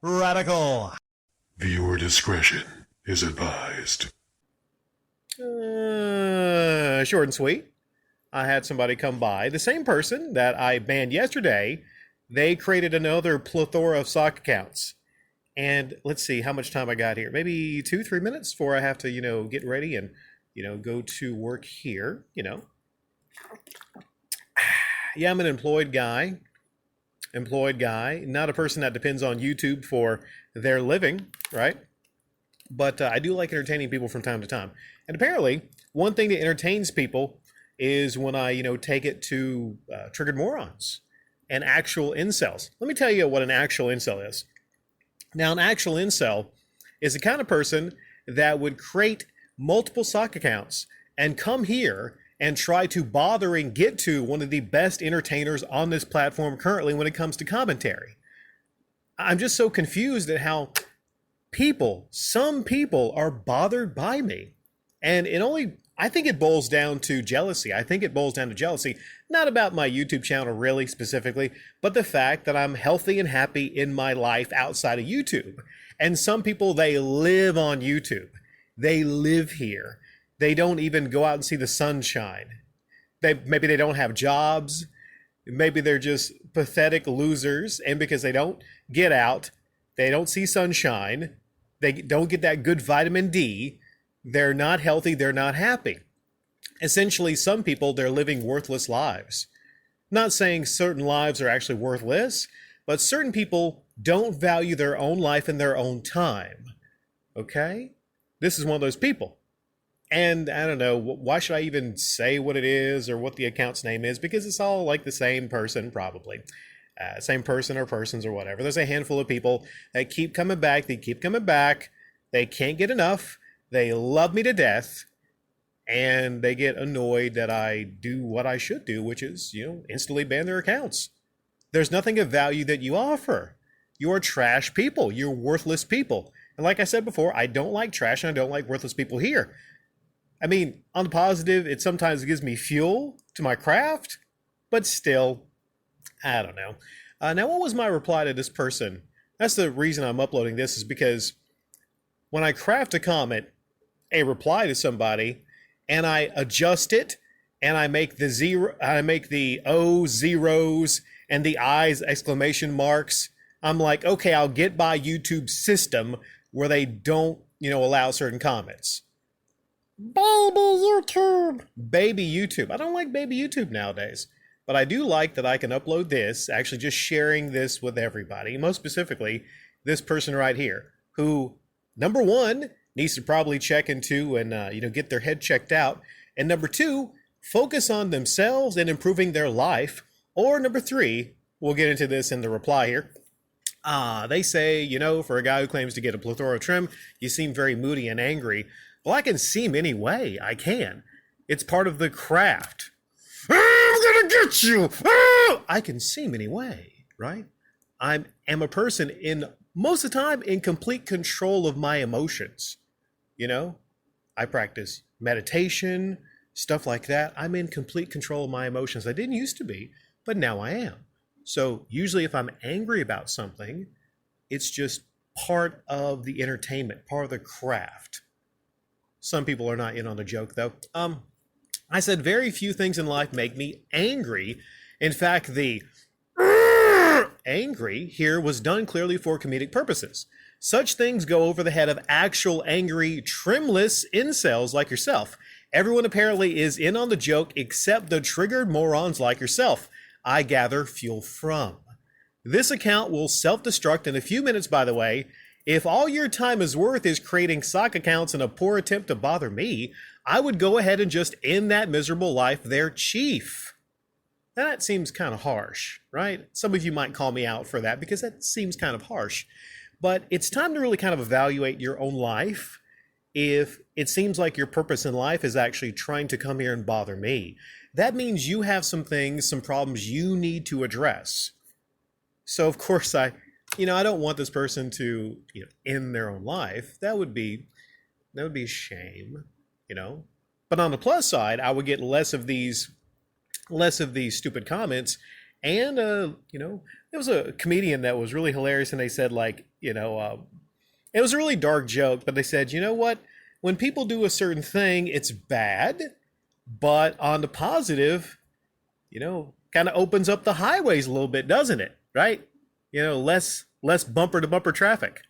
Radical. Viewer discretion is advised. Short and sweet. I had somebody come by. The same person that I banned yesterday, they created another plethora of sock accounts. And let's see how much time I got here. Maybe 2-3 minutes before I have to, get ready and, go to work here, Yeah, I'm an employed guy. Not a person that depends on YouTube for their living, right? But I do like entertaining people from time to time. And apparently, one thing that entertains people is when I, take it to triggered morons and actual incels. Let me tell you what an actual incel is. Now, an actual incel is the kind of person that would create multiple sock accounts and come here and try to bother and get to one of the best entertainers on this platform currently when it comes to commentary. I'm just so confused at how some people are bothered by me. And I think it boils down to jealousy. Not about my YouTube channel really specifically, but the fact that I'm healthy and happy in my life outside of YouTube. And some people, they live on YouTube. They live here. They don't even go out and see the sunshine. Maybe they don't have jobs. Maybe they're just pathetic losers. And because they don't get out, they don't see sunshine, they don't get that good vitamin D, they're not healthy, they're not happy. Essentially, some people, they're living worthless lives. Not saying certain lives are actually worthless, but certain people don't value their own life and their own time. Okay? This is one of those people. And I don't know, why should I even say what it is or what the account's name is? Because it's all like the same person, probably. Same person or persons or whatever. There's a handful of people that keep coming back. They can't get enough. They love me to death. And they get annoyed that I do what I should do, which is, instantly ban their accounts. There's nothing of value that you offer. You're trash people. You're worthless people. And like I said before, I don't like trash and I don't like worthless people here. I mean, on the positive, it sometimes gives me fuel to my craft, but still, I don't know. Now, what was my reply to this person? That's the reason I'm uploading this, is because when I craft a comment, a reply to somebody, and I adjust it, and I make the O zeros and the I's exclamation marks, I'm like, okay, I'll get by YouTube's system where they don't, allow certain comments. Baby YouTube. I don't like baby YouTube nowadays. But I do like that I can upload this, actually just sharing this with everybody. Most specifically, this person right here, who, number one, needs to probably check into and, get their head checked out. And number two, focus on themselves and improving their life. Or number three, we'll get into this in the reply here. They say, for a guy who claims to get a plethora of trim, you seem very moody and angry. Well, I can seem any way. I can. It's part of the craft. I'm gonna get you. I can seem any way, right? I am a person most of the time in complete control of my emotions. I practice meditation, stuff like that. I'm in complete control of my emotions. I didn't used to be, but now I am. So usually if I'm angry about something, it's just part of the entertainment, part of the craft. Some people are not in on the joke, though. I said very few things in life make me angry. In fact, the angry here was done clearly for comedic purposes. Such things go over the head of actual angry, trimless incels like yourself. Everyone apparently is in on the joke except the triggered morons like yourself. I gather fuel from. This account will self-destruct in a few minutes, by the way. If all your time is worth is creating sock accounts in a poor attempt to bother me, I would go ahead and just end that miserable life there, chief. Now, that seems kind of harsh, right? Some of you might call me out for that because that seems kind of harsh. But it's time to really kind of evaluate your own life if it seems like your purpose in life is actually trying to come here and bother me. That means you have some problems you need to address. So, of course, I don't want this person to, end their own life. That would be a shame, But on the plus side, I would get less of these stupid comments, And there was a comedian that was really hilarious, and they said like, it was a really dark joke, but they said, you know what? When people do a certain thing, it's bad, but on the positive, kind of opens up the highways a little bit, doesn't it? Right? Less bumper to bumper traffic.